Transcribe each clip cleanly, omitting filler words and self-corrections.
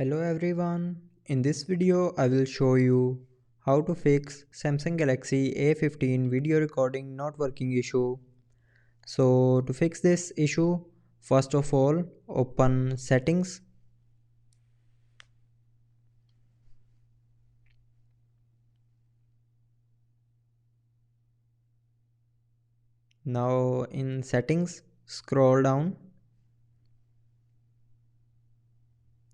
Hello everyone, in this video I will show you how to fix Samsung Galaxy A15 video recording not working issue. So to fix this issue, first of all open settings. Now in settings scroll down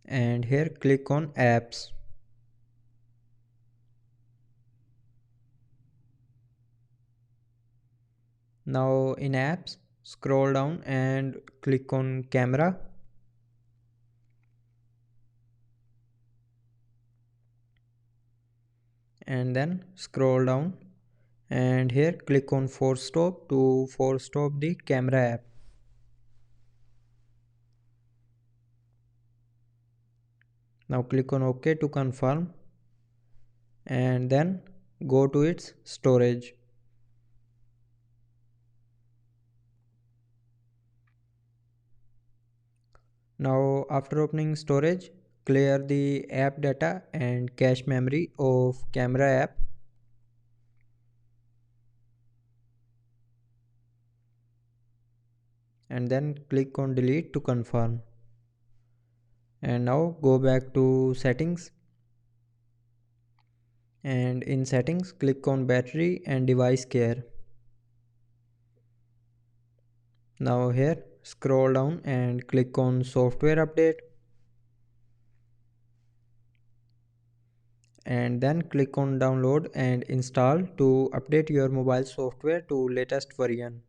and here click on apps. Now in apps scroll down and click on camera. And then scroll down and here click on force stop to force stop the camera app. Now click on OK to confirm and then go to its storage. Now after opening storage, clear the app data and cache memory of camera app. And then click on delete to confirm. And now go back to settings. And in settings click on battery and device care. Now here scroll down and click on software update. And then click on download and install to update your mobile software to latest version.